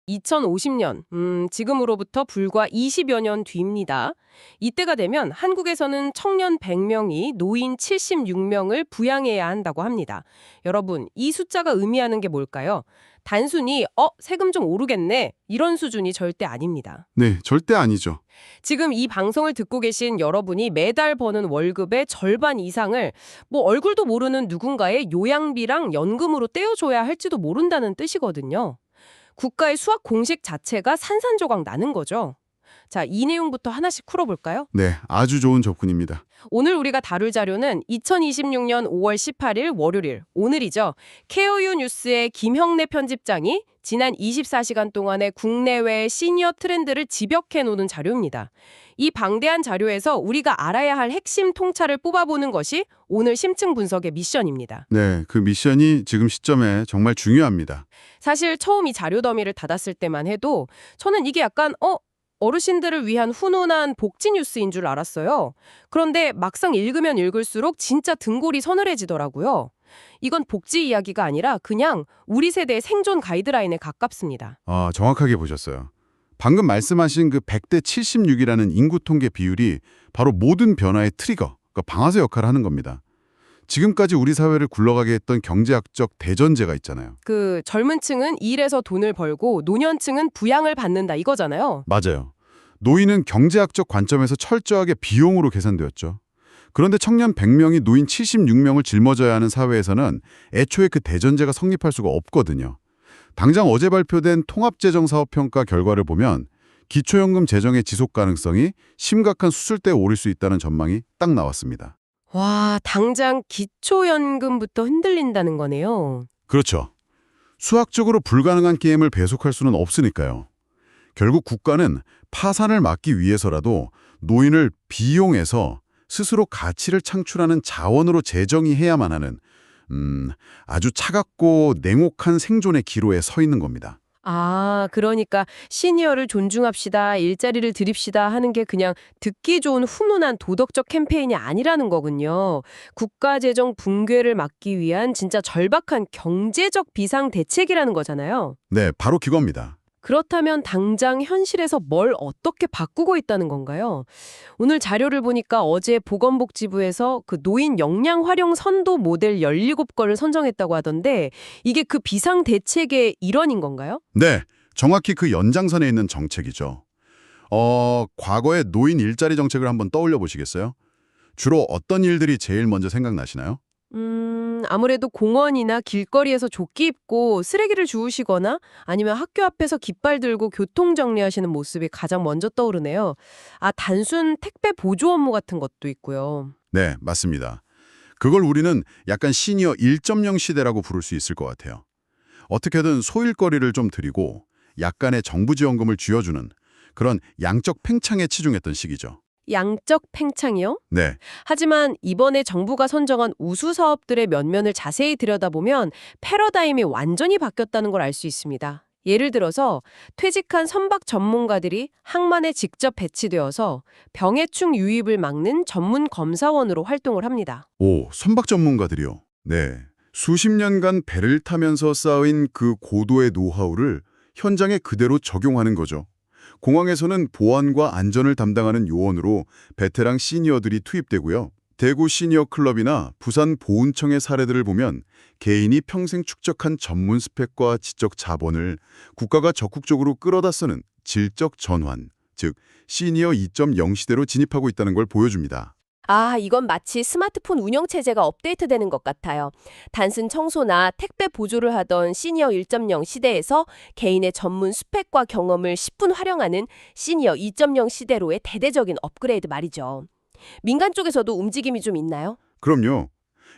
2050년, 지금으로부터 불과 20여 년 뒤입니다. 이때가 되면 한국에서는 청년 100명이 노인 76명을 부양해야 한다고 합니다. 여러분, 이 숫자가 의미하는 게 뭘까요? 단순히 세금 좀 오르겠네 이런 수준이 절대 아닙니다. 네, 절대 아니죠. 지금 이 방송을 듣고 계신 여러분이 매달 버는 월급의 절반 이상을 얼굴도 모르는 누군가의 요양비랑 연금으로 떼어줘야 할지도 모른다는 뜻이거든요. 국가의 수학 공식 자체가 산산조각 나는 거죠. 자, 이 내용부터 하나씩 풀어볼까요? 네, 아주 좋은 접근입니다. 오늘 우리가 다룰 자료는 2026년 5월 18일 월요일, 오늘이죠. 케어유 뉴스의 김형래 편집장이 지난 24시간 동안의 국내외 시니어 트렌드를 집약해 놓은 자료입니다. 이 방대한 자료에서 우리가 알아야 할 핵심 통찰을 뽑아보는 것이 오늘 심층 분석의 미션입니다. 네, 그 미션이 지금 시점에 정말 중요합니다. 사실 처음 이 자료 더미를 닫았을 때만 해도 저는 이게 약간 어르신들을 위한 훈훈한 복지 뉴스인 줄 알았어요. 그런데 막상 읽으면 읽을수록 진짜 등골이 서늘해지더라고요. 이건 복지 이야기가 아니라 그냥 우리 세대의 생존 가이드라인에 가깝습니다. 아, 정확하게 보셨어요. 방금 말씀하신 그 100대 76이라는 인구 통계 비율이 바로 모든 변화의 트리거, 그러니까 방아쇠 역할을 하는 겁니다. 지금까지 우리 사회를 굴러가게 했던 경제학적 대전제가 있잖아요. 그 젊은 층은 일해서 돈을 벌고 노년층은 부양을 받는다 이거잖아요. 맞아요. 노인은 경제학적 관점에서 철저하게 비용으로 계산되었죠. 그런데 청년 100명이 노인 76명을 짊어져야 하는 사회에서는 애초에 그 대전제가 성립할 수가 없거든요. 당장 어제 발표된 통합재정사업평가 결과를 보면 기초연금 재정의 지속 가능성이 심각한 수술대에 오를 수 있다는 전망이 딱 나왔습니다. 와, 당장 기초연금부터 흔들린다는 거네요. 그렇죠. 수학적으로 불가능한 게임을 배속할 수는 없으니까요. 결국 국가는 파산을 막기 위해서라도 노인을 비용해서 스스로 가치를 창출하는 자원으로 재정의해야만 하는 아주 차갑고 냉혹한 생존의 기로에 서 있는 겁니다. 아, 그러니까 시니어를 존중합시다, 일자리를 드립시다 하는 게 그냥 듣기 좋은 훈훈한 도덕적 캠페인이 아니라는 거군요. 국가 재정 붕괴를 막기 위한 진짜 절박한 경제적 비상 대책이라는 거잖아요. 네, 바로 그겁니다. 그렇다면 당장 현실에서 뭘 어떻게 바꾸고 있다는 건가요? 오늘 자료를 보니까 어제 보건복지부에서 그 노인 역량 활용 선도 모델 17건을 선정했다고 하던데 이게 그 비상 대책의 일환인 건가요? 네, 정확히 그 연장선에 있는 정책이죠. 과거의 노인 일자리 정책을 한번 떠올려 보시겠어요? 주로 어떤 일들이 제일 먼저 생각나시나요? 아무래도 공원이나 길거리에서 조끼 입고 쓰레기를 주우시거나 아니면 학교 앞에서 깃발 들고 교통 정리하시는 모습이 가장 먼저 떠오르네요. 아, 단순 택배 보조 업무 같은 것도 있고요. 네, 맞습니다. 그걸 우리는 약간 시니어 1.0 시대라고 부를 수 있을 것 같아요. 어떻게든 소일거리를 좀 드리고 약간의 정부 지원금을 쥐어주는 그런 양적 팽창에 치중했던 시기죠. 양적 팽창이요? 네, 하지만 이번에 정부가 선정한 우수 사업들의 면면을 자세히 들여다보면 패러다임이 완전히 바뀌었다는 걸 알 수 있습니다. 예를 들어서 퇴직한 선박 전문가들이 항만에 직접 배치되어서 병해충 유입을 막는 전문 검사원으로 활동을 합니다. 오, 선박 전문가들이요. 네, 수십 년간 배를 타면서 쌓인 그 고도의 노하우를 현장에 그대로 적용하는 거죠. 공항에서는 보안과 안전을 담당하는 요원으로 베테랑 시니어들이 투입되고요. 대구 시니어 클럽이나 부산 보훈청의 사례들을 보면 개인이 평생 축적한 전문 스펙과 지적 자본을 국가가 적극적으로 끌어다 쓰는 질적 전환, 즉 시니어 2.0 시대로 진입하고 있다는 걸 보여줍니다. 아, 이건 마치 스마트폰 운영체제가 업데이트되는 것 같아요. 단순 청소나 택배 보조를 하던 시니어 1.0 시대에서 개인의 전문 스펙과 경험을 10분 활용하는 시니어 2.0 시대로의 대대적인 업그레이드 말이죠. 민간 쪽에서도 움직임이 좀 있나요? 그럼요.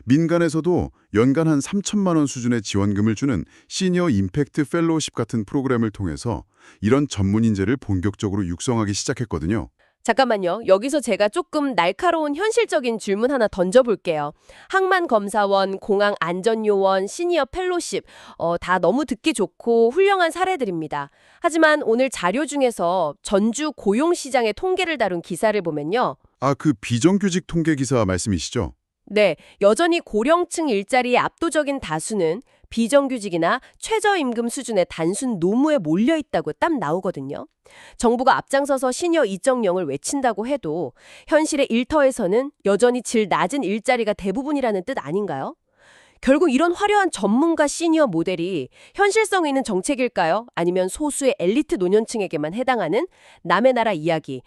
민간에서도 연간 한 3천만 원 수준의 지원금을 주는 시니어 임팩트 펠로우십 같은 프로그램을 통해서 이런 전문 인재를 본격적으로 육성하기 시작했거든요. 잠깐만요. 여기서 제가 조금 날카로운 현실적인 질문 하나 던져볼게요. 항만검사원, 공항안전요원, 시니어 펠로십, 다 너무 듣기 좋고 훌륭한 사례들입니다. 하지만 오늘 자료 중에서 전주 고용시장의 통계를 다룬 기사를 보면요. 아, 그 비정규직 통계 기사 말씀이시죠? 네, 여전히 고령층 일자리의 압도적인 다수는 비정규직이나 최저임금 수준의 단순 노무에 몰려있다고 딱 나오거든요. 정부가 앞장서서 시니어 2.0을 외친다고 해도 현실의 일터에서는 여전히 질 낮은 일자리가 대부분이라는 뜻 아닌가요? 결국 이런 화려한 전문가 시니어 모델이 현실성 있는 정책일까요? 아니면 소수의 엘리트 노년층에게만 해당하는 남의 나라 이야기,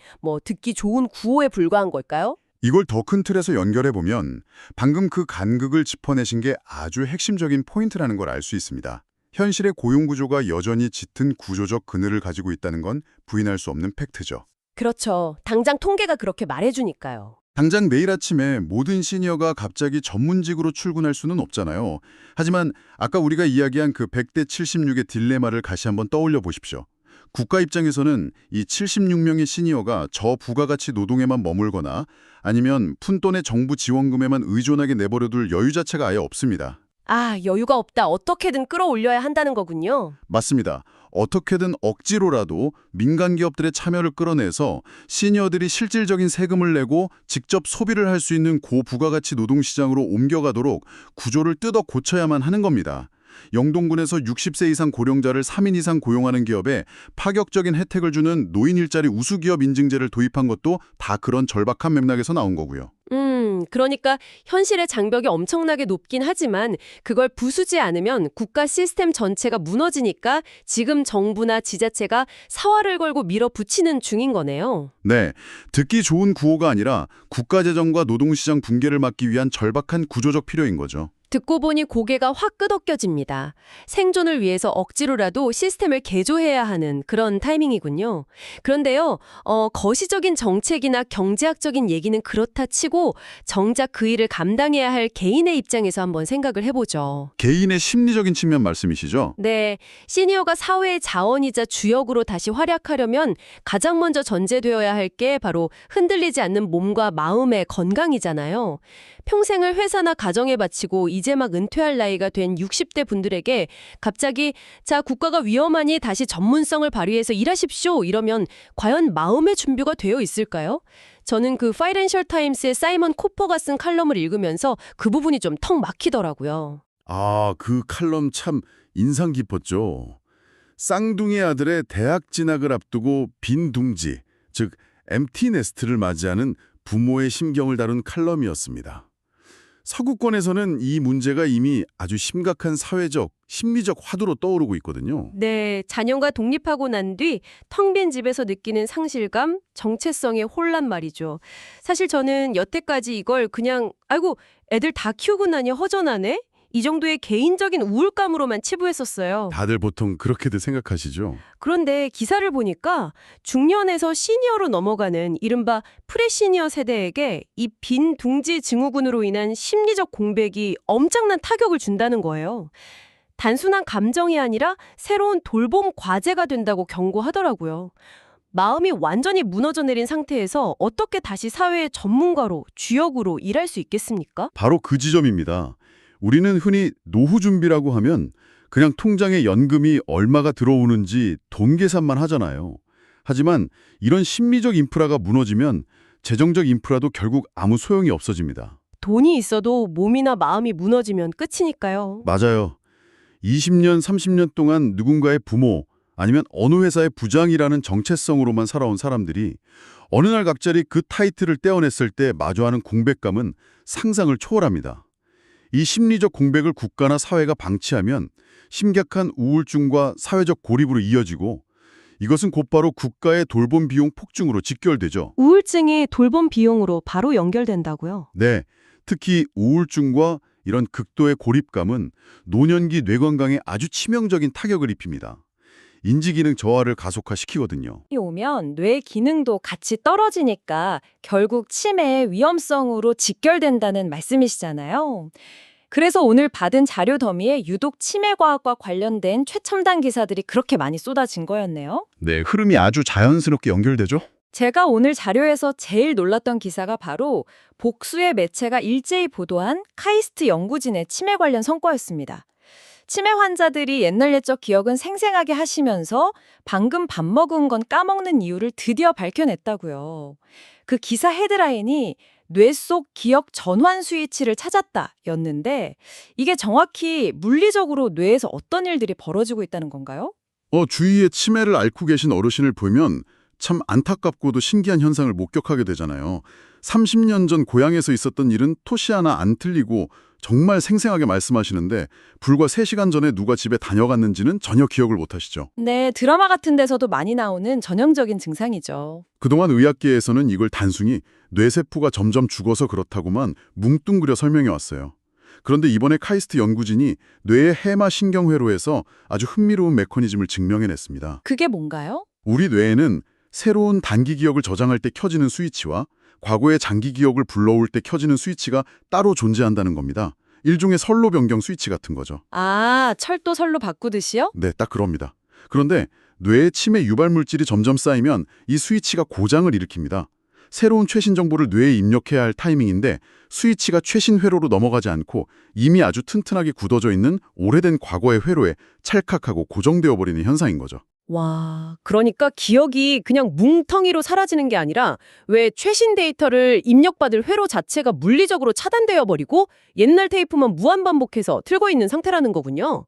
듣기 좋은 구호에 불과한 걸까요? 이걸 더 큰 틀에서 연결해보면 방금 그 간극을 짚어내신 게 아주 핵심적인 포인트라는 걸 알 수 있습니다. 현실의 고용구조가 여전히 짙은 구조적 그늘을 가지고 있다는 건 부인할 수 없는 팩트죠. 그렇죠. 당장 통계가 그렇게 말해주니까요. 당장 내일 아침에 모든 시니어가 갑자기 전문직으로 출근할 수는 없잖아요. 하지만 아까 우리가 이야기한 그 100대 76의 딜레마를 다시 한번 떠올려 보십시오. 국가 입장에서는 이 76명의 시니어가 저부가가치 노동에만 머물거나 아니면 푼돈의 정부 지원금에만 의존하게 내버려둘 여유 자체가 아예 없습니다. 아, 여유가 없다. 어떻게든 끌어올려야 한다는 거군요. 맞습니다. 어떻게든 억지로라도 민간 기업들의 참여를 끌어내서 시니어들이 실질적인 세금을 내고 직접 소비를 할 수 있는 고부가가치 노동시장으로 옮겨가도록 구조를 뜯어 고쳐야만 하는 겁니다. 영동군에서 60세 이상 고령자를 3인 이상 고용하는 기업에 파격적인 혜택을 주는 노인 일자리 우수기업 인증제를 도입한 것도 다 그런 절박한 맥락에서 나온 거고요. 그러니까 현실의 장벽이 엄청나게 높긴 하지만 그걸 부수지 않으면 국가 시스템 전체가 무너지니까 지금 정부나 지자체가 사활을 걸고 밀어붙이는 중인 거네요. 네, 듣기 좋은 구호가 아니라 국가재정과 노동시장 붕괴를 막기 위한 절박한 구조적 필요인 거죠. 듣고 보니 고개가 확 끄덕여집니다. 생존을 위해서 억지로라도 시스템을 개조해야 하는 그런 타이밍이군요. 그런데요, 거시적인 정책이나 경제학적인 얘기는 그렇다 치고 정작 그 일을 감당해야 할 개인의 입장에서 한번 생각을 해보죠. 개인의 심리적인 측면 말씀이시죠? 네, 시니어가 사회의 자원이자 주역으로 다시 활약하려면 가장 먼저 전제되어야 할 게 바로 흔들리지 않는 몸과 마음의 건강이잖아요. 평생을 회사나 가정에 바치고 이제 막 은퇴할 나이가 된 60대 분들에게 갑자기 자, 국가가 위험하니 다시 전문성을 발휘해서 일하십시오 이러면 과연 마음의 준비가 되어 있을까요? 저는 그 파이낸셜 타임스의 사이먼 코퍼가 쓴 칼럼을 읽으면서 그 부분이 좀 턱 막히더라고요. 아, 그 칼럼 참 인상 깊었죠. 쌍둥이 아들의 대학 진학을 앞두고 빈 둥지, 즉 엠티 네스트를 맞이하는 부모의 심경을 다룬 칼럼이었습니다. 서구권에서는 이 문제가 이미 아주 심각한 사회적, 심리적 화두로 떠오르고 있거든요. 네, 자녀가 독립하고 난 뒤 텅 빈 집에서 느끼는 상실감, 정체성의 혼란 말이죠. 사실 저는 여태까지 이걸 그냥 아이고 애들 다 키우고 나니 허전하네? 이 정도의 개인적인 우울감으로만 치부했었어요. 다들 보통 그렇게들 생각하시죠? 그런데 기사를 보니까 중년에서 시니어로 넘어가는 이른바 프레시니어 세대에게 이 빈 둥지 증후군으로 인한 심리적 공백이 엄청난 타격을 준다는 거예요. 단순한 감정이 아니라 새로운 돌봄 과제가 된다고 경고하더라고요. 마음이 완전히 무너져 내린 상태에서 어떻게 다시 사회의 전문가로, 주역으로 일할 수 있겠습니까? 바로 그 지점입니다. 우리는 흔히 노후 준비라고 하면 그냥 통장에 연금이 얼마가 들어오는지 돈 계산만 하잖아요. 하지만 이런 심리적 인프라가 무너지면 재정적 인프라도 결국 아무 소용이 없어집니다. 돈이 있어도 몸이나 마음이 무너지면 끝이니까요. 맞아요. 20년, 30년 동안 누군가의 부모 아니면 어느 회사의 부장이라는 정체성으로만 살아온 사람들이 어느 날 갑자기 그 타이틀을 떼어냈을 때 마주하는 공백감은 상상을 초월합니다. 이 심리적 공백을 국가나 사회가 방치하면 심각한 우울증과 사회적 고립으로 이어지고 이것은 곧바로 국가의 돌봄 비용 폭증으로 직결되죠. 우울증이 돌봄 비용으로 바로 연결된다고요? 네, 특히 우울증과 이런 극도의 고립감은 노년기 뇌 건강에 아주 치명적인 타격을 입힙니다. 인지기능 저하를 가속화시키거든요. 오면 뇌 기능도 같이 떨어지니까 결국 치매의 위험성으로 직결된다는 말씀이시잖아요. 그래서 오늘 받은 자료 더미에 유독 치매과학과 관련된 최첨단 기사들이 그렇게 많이 쏟아진 거였네요. 네, 흐름이 아주 자연스럽게 연결되죠? 제가 오늘 자료에서 제일 놀랐던 기사가 바로 복수의 매체가 일제히 보도한 카이스트 연구진의 치매 관련 성과였습니다. 치매 환자들이 옛날 옛적 기억은 생생하게 하시면서 방금 밥 먹은 건 까먹는 이유를 드디어 밝혀냈다고요. 그 기사 헤드라인이 뇌 속 기억 전환 스위치를 찾았다였는데 이게 정확히 물리적으로 뇌에서 어떤 일들이 벌어지고 있다는 건가요? 주위에 치매를 앓고 계신 어르신을 보면 참 안타깝고도 신기한 현상을 목격하게 되잖아요. 30년 전 고향에서 있었던 일은 토시 하나 안 틀리고 정말 생생하게 말씀하시는데 불과 3시간 전에 누가 집에 다녀갔는지는 전혀 기억을 못 하시죠. 네, 드라마 같은 데서도 많이 나오는 전형적인 증상이죠. 그동안 의학계에서는 이걸 단순히 뇌세포가 점점 죽어서 그렇다고만 뭉뚱그려 설명해 왔어요. 그런데 이번에 카이스트 연구진이 뇌의 해마 신경회로에서 아주 흥미로운 메커니즘을 증명해냈습니다. 그게 뭔가요? 우리 뇌에는 새로운 단기 기억을 저장할 때 켜지는 스위치와 과거의 장기 기억을 불러올 때 켜지는 스위치가 따로 존재한다는 겁니다. 일종의 선로 변경 스위치 같은 거죠. 아, 철도 선로 바꾸듯이요? 네, 딱 그럽니다. 그런데 뇌에 치매 유발 물질이 점점 쌓이면 이 스위치가 고장을 일으킵니다. 새로운 최신 정보를 뇌에 입력해야 할 타이밍인데 스위치가 최신 회로로 넘어가지 않고 이미 아주 튼튼하게 굳어져 있는 오래된 과거의 회로에 찰칵하고 고정되어 버리는 현상인 거죠. 와, 그러니까 기억이 그냥 뭉텅이로 사라지는 게 아니라 왜 최신 데이터를 입력받을 회로 자체가 물리적으로 차단되어 버리고 옛날 테이프만 무한반복해서 틀고 있는 상태라는 거군요.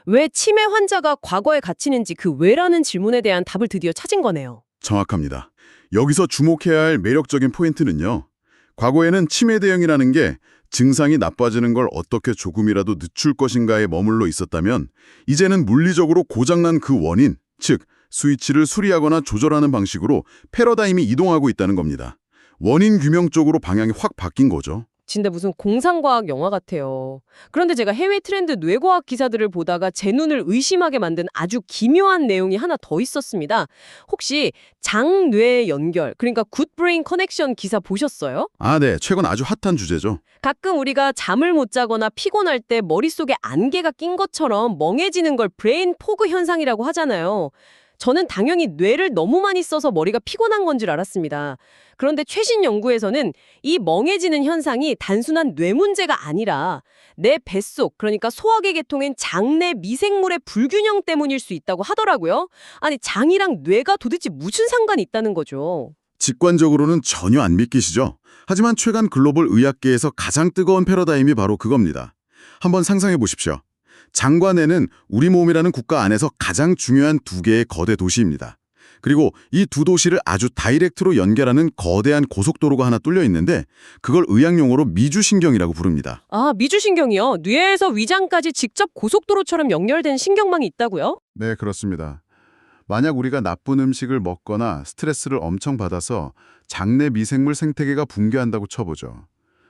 왜 치매 환자가 과거에 갇히는지 그 왜라는 질문에 대한 답을 드디어 찾은 거네요. 정확합니다. 여기서 주목해야 할 매력적인 포인트는요. 과거에는 치매 대응이라는 게 증상이 나빠지는 걸 어떻게 조금이라도 늦출 것인가에 머물러 있었다면 이제는 물리적으로 고장난 그 원인, 즉 스위치를 수리하거나 조절하는 방식으로 패러다임이 이동하고 있다는 겁니다. 원인 규명 쪽으로 방향이 확 바뀐 거죠. 진짜 무슨 공상과학 영화 같아요. 그런데 제가 해외 트렌드 뇌과학 기사들을 보다가 제 눈을 의심하게 만든 아주 기묘한 내용이 하나 더 있었습니다. 혹시 장뇌 연결, 그러니까 굿브레인 커넥션 기사 보셨어요? 네. 최근 아주 핫한 주제죠. 가끔 우리가 잠을 못 자거나 피곤할 때 머릿속에 안개가 낀 것처럼 멍해지는 걸 브레인 포그 현상이라고 하잖아요. 저는 당연히 뇌를 너무 많이 써서 머리가 피곤한 건 줄 알았습니다. 그런데 최신 연구에서는 이 멍해지는 현상이 단순한 뇌 문제가 아니라 내 뱃속, 그러니까 소화계 계통인 장내 미생물의 불균형 때문일 수 있다고 하더라고요. 아니, 장이랑 뇌가 도대체 무슨 상관이 있다는 거죠? 직관적으로는 전혀 안 믿기시죠? 하지만 최근 글로벌 의학계에서 가장 뜨거운 패러다임이 바로 그겁니다. 한번 상상해 보십시오. 장과 뇌는 우리 몸이라는 국가 안에서 가장 중요한 2개의 거대 도시입니다. 그리고 이 2도시를 아주 다이렉트로 연결하는 거대한 고속도로가 하나 뚫려 있는데 그걸 의학용어로 미주신경이라고 부릅니다. 아, 미주신경이요? 뇌에서 위장까지 직접 고속도로처럼 연결된 신경망이 있다고요? 네, 그렇습니다. 만약 우리가 나쁜 음식을 먹거나 스트레스를 엄청 받아서 장내 미생물 생태계가 붕괴한다고 쳐보죠.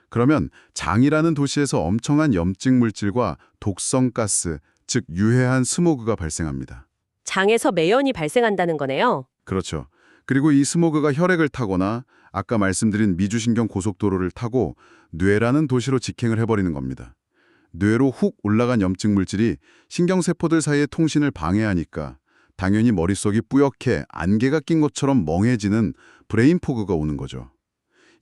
그러면 장이라는 도시에서 엄청난 염증 물질과 독성 가스, 즉 유해한 스모그가 발생합니다. 장에서 매연이 발생한다는 거네요. 그렇죠. 그리고 이 스모그가 혈액을 타거나 아까 말씀드린 미주신경 고속도로를 타고 뇌라는 도시로 직행을 해버리는 겁니다. 뇌로 훅 올라간 염증 물질이 신경세포들 사이의 통신을 방해하니까 당연히 머릿속이 뿌옇게 안개가 낀 것처럼 멍해지는 브레인 포그가 오는 거죠.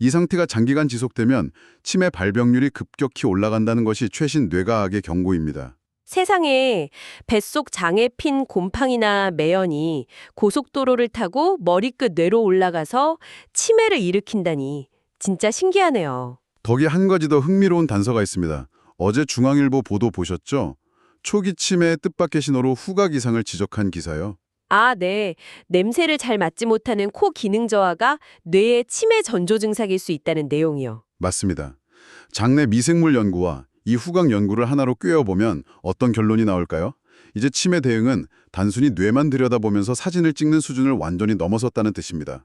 이 상태가 장기간 지속되면 치매 발병률이 급격히 올라간다는 것이 최신 뇌과학의 경고입니다. 세상에, 뱃속 장에 핀 곰팡이나 매연이 고속도로를 타고 머리끝 뇌로 올라가서 치매를 일으킨다니 진짜 신기하네요. 거기에 한 가지 더 흥미로운 단서가 있습니다. 어제 중앙일보 보도 보셨죠? 초기 치매의 뜻밖의 신호로 후각 이상을 지적한 기사요. 아, 네. 냄새를 잘 맡지 못하는 코 기능 저하가 뇌의 치매 전조 증상일 수 있다는 내용이요. 맞습니다. 장내 미생물 연구와 이 후각 연구를 하나로 꿰어보면 어떤 결론이 나올까요? 이제 치매 대응은 단순히 뇌만 들여다보면서 사진을 찍는 수준을 완전히 넘어섰다는 뜻입니다.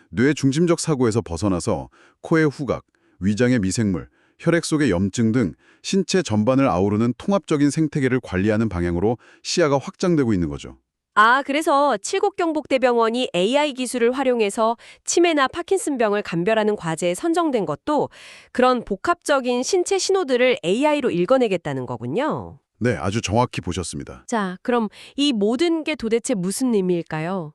뇌 중심적 사고에서 벗어나서 코의 후각, 위장의 미생물, 혈액 속의 염증 등 신체 전반을 아우르는 통합적인 생태계를 관리하는 방향으로 시야가 확장되고 있는 거죠. 아, 그래서 칠곡경북대병원이 AI 기술을 활용해서 치매나 파킨슨병을 감별하는 과제에 선정된 것도 그런 복합적인 신체 신호들을 AI로 읽어내겠다는 거군요. 네, 아주 정확히 보셨습니다. 자, 그럼 이 모든 게 도대체 무슨 의미일까요?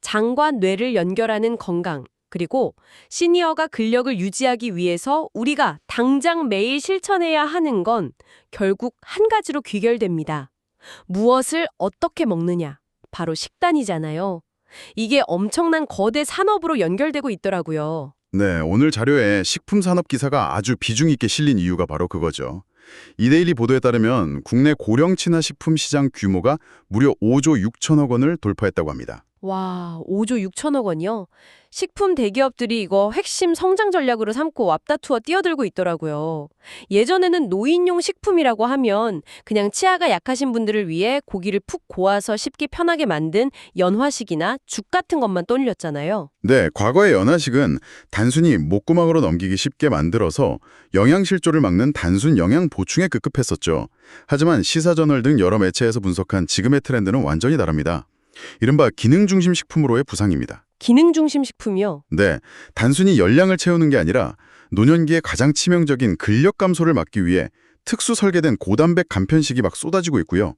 장과 뇌를 연결하는 건강, 그리고 시니어가 근력을 유지하기 위해서 우리가 당장 매일 실천해야 하는 건 결국 한 가지로 귀결됩니다. 무엇을 어떻게 먹느냐? 바로 식단이잖아요. 이게 엄청난 거대 산업으로 연결되고 있더라고요. 네, 오늘 자료에 식품산업 기사가 아주 비중 있게 실린 이유가 바로 그거죠. 이데일리 보도에 따르면 국내 고령 친화 식품 시장 규모가 무려 5조 6천억 원을 돌파했다고 합니다. 와, 5조 6천억 원이요? 식품 대기업들이 이거 핵심 성장 전략으로 삼고 앞다투어 뛰어들고 있더라고요. 예전에는 노인용 식품이라고 하면 그냥 치아가 약하신 분들을 위해 고기를 푹 고아서 씹기 편하게 만든 연화식이나 죽 같은 것만 떠올렸잖아요. 네, 과거의 연화식은 단순히 목구멍으로 넘기기 쉽게 만들어서 영양실조를 막는 단순 영양 보충에 급급했었죠. 하지만 시사저널 등 여러 매체에서 분석한 지금의 트렌드는 완전히 다릅니다. 이른바 기능 중심 식품으로의 부상입니다. 기능 중심 식품이요? 네, 단순히 열량을 채우는 게 아니라 노년기에 가장 치명적인 근력 감소를 막기 위해 특수 설계된 고단백 간편식이 막 쏟아지고 있고요.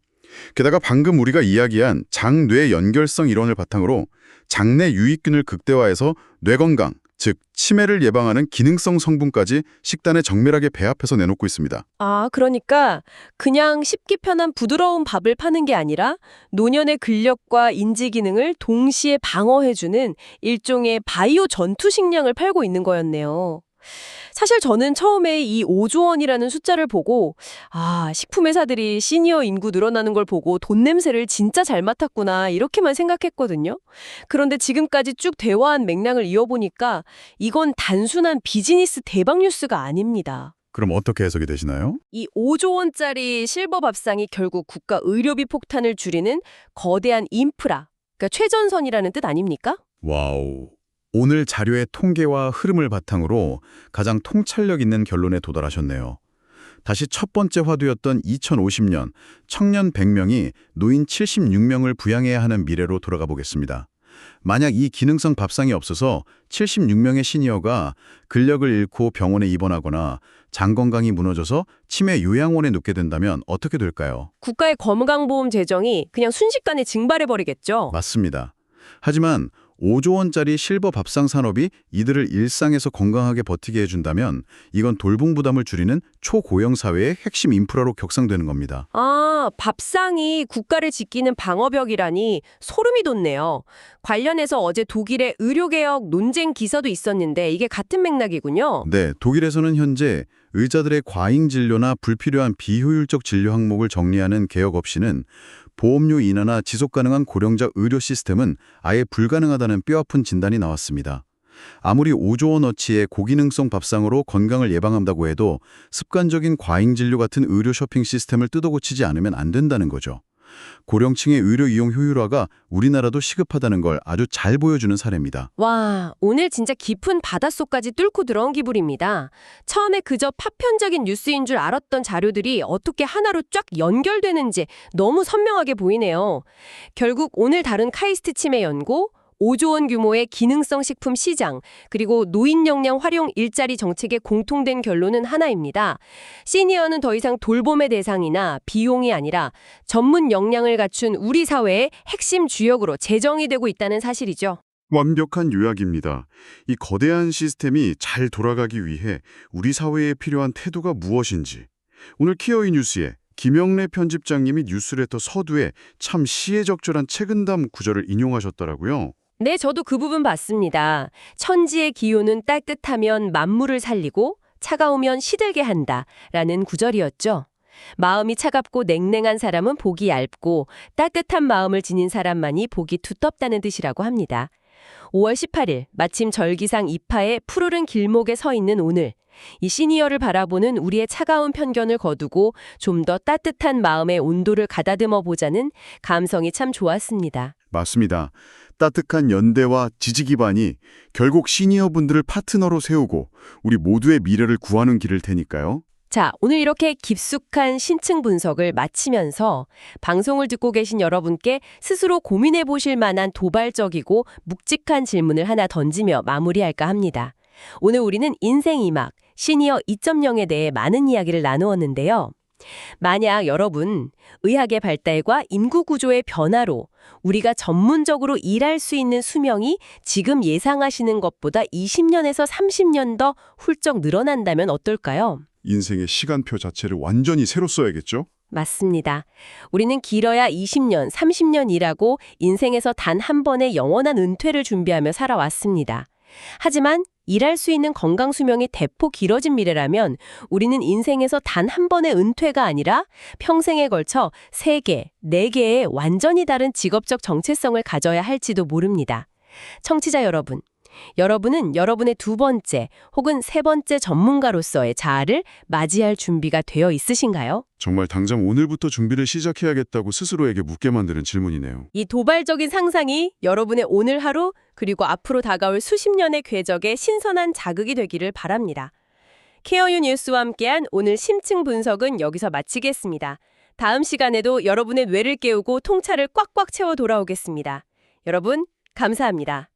게다가 방금 우리가 이야기한 장뇌 연결성 이론을 바탕으로 장내 유익균을 극대화해서 뇌 건강, 즉 치매를 예방하는 기능성 성분까지 식단에 정밀하게 배합해서 내놓고 있습니다. 아, 그러니까 그냥 씹기 편한 부드러운 밥을 파는 게 아니라 노년의 근력과 인지 기능을 동시에 방어해주는 일종의 바이오 전투 식량을 팔고 있는 거였네요. 사실 저는 처음에 이 5조 원이라는 숫자를 보고 식품회사들이 시니어 인구 늘어나는 걸 보고 돈 냄새를 진짜 잘 맡았구나 이렇게만 생각했거든요. 그런데 지금까지 쭉 대화한 맥락을 이어보니까 이건 단순한 비즈니스 대박 뉴스가 아닙니다. 그럼 어떻게 해석이 되시나요? 이 5조 원짜리 실버 밥상이 결국 국가 의료비 폭탄을 줄이는 거대한 인프라, 그러니까 최전선이라는 뜻 아닙니까? 와우. 오늘 자료의 통계와 흐름을 바탕으로 가장 통찰력 있는 결론에 도달하셨네요. 다시 첫 번째 화두였던 2050년 청년 100명이 노인 76명을 부양해야 하는 미래로 돌아가 보겠습니다. 만약 이 기능성 밥상이 없어서 76명의 시니어가 근력을 잃고 병원에 입원하거나 장 건강이 무너져서 치매 요양원에 눕게 된다면 어떻게 될까요? 국가의 건강보험 재정이 그냥 순식간에 증발해버리겠죠. 맞습니다. 하지만 5조 원짜리 실버 밥상 산업이 이들을 일상에서 건강하게 버티게 해준다면 이건 돌봄 부담을 줄이는 초고령 사회의 핵심 인프라로 격상되는 겁니다. 아, 밥상이 국가를 지키는 방어벽이라니 소름이 돋네요. 관련해서 어제 독일의 의료개혁 논쟁 기사도 있었는데 이게 같은 맥락이군요. 네, 독일에서는 현재 의사들의 과잉 진료나 불필요한 비효율적 진료 항목을 정리하는 개혁 없이는 보험료 인하나 지속 가능한 고령자 의료 시스템은 아예 불가능하다는 뼈아픈 진단이 나왔습니다. 아무리 5조 원어치의 고기능성 밥상으로 건강을 예방한다고 해도 습관적인 과잉 진료 같은 의료 쇼핑 시스템을 뜯어고치지 않으면 안 된다는 거죠. 고령층의 의료 이용 효율화가 우리나라도 시급하다는 걸 아주 잘 보여주는 사례입니다. 와, 오늘 진짜 깊은 바닷속까지 뚫고 들어온 기분입니다. 처음에 그저 파편적인 뉴스인 줄 알았던 자료들이 어떻게 하나로 쫙 연결되는지 너무 선명하게 보이네요. 결국 오늘 다룬 카이스트 치매 연구, 5조 원 규모의 기능성 식품 시장, 그리고 노인 역량 활용 일자리 정책의 공통된 결론은 하나입니다. 시니어는 더 이상 돌봄의 대상이나 비용이 아니라 전문 역량을 갖춘 우리 사회의 핵심 주역으로 재정이 되고 있다는 사실이죠. 완벽한 요약입니다. 이 거대한 시스템이 잘 돌아가기 위해 우리 사회에 필요한 태도가 무엇인지 오늘 키어이 뉴스에 김영래 편집장님이 뉴스레터 서두에 참 시의적절한 책은담 구절을 인용하셨더라고요. 네, 저도 그 부분 봤습니다. 천지의 기운은 따뜻하면 만물을 살리고 차가우면 시들게 한다라는 구절이었죠. 마음이 차갑고 냉랭한 사람은 복이 얇고 따뜻한 마음을 지닌 사람만이 복이 두텁다는 뜻이라고 합니다. 5월 18일 마침 절기상 이파의 푸르른 길목에 서 있는 오늘, 이 시니어를 바라보는 우리의 차가운 편견을 거두고 좀 더 따뜻한 마음의 온도를 가다듬어 보자는 감성이 참 좋았습니다. 맞습니다. 따뜻한 연대와 지지 기반이 결국 시니어분들을 파트너로 세우고 우리 모두의 미래를 구하는 길일 테니까요. 자, 오늘 이렇게 깊숙한 신층 분석을 마치면서 방송을 듣고 계신 여러분께 스스로 고민해 보실 만한 도발적이고 묵직한 질문을 하나 던지며 마무리할까 합니다. 오늘 우리는 인생 2막, 시니어 2.0에 대해 많은 이야기를 나누었는데요. 만약 여러분, 의학의 발달과 인구 구조의 변화로 우리가 전문적으로 일할 수 있는 수명이 지금 예상하시는 것보다 20년에서 30년 더 훌쩍 늘어난다면 어떨까요? 인생의 시간표 자체를 완전히 새로 써야겠죠? 맞습니다. 우리는 길어야 20년, 30년 일하고 인생에서 단 한 번의 영원한 은퇴를 준비하며 살아왔습니다. 하지만 일할 수 있는 건강 수명이 대폭 길어진 미래라면 우리는 인생에서 단 한 번의 은퇴가 아니라 평생에 걸쳐 3개, 4개의 완전히 다른 직업적 정체성을 가져야 할지도 모릅니다. 청취자 여러분, 여러분은 여러분의 2번째 혹은 3번째 전문가로서의 자아를 맞이할 준비가 되어 있으신가요? 정말 당장 오늘부터 준비를 시작해야겠다고 스스로에게 묻게 만드는 질문이네요. 이 도발적인 상상이 여러분의 오늘 하루 그리고 앞으로 다가올 수십 년의 궤적에 신선한 자극이 되기를 바랍니다. 케어유 뉴스와 함께한 오늘 심층 분석은 여기서 마치겠습니다. 다음 시간에도 여러분의 뇌를 깨우고 통찰을 꽉꽉 채워 돌아오겠습니다. 여러분, 감사합니다.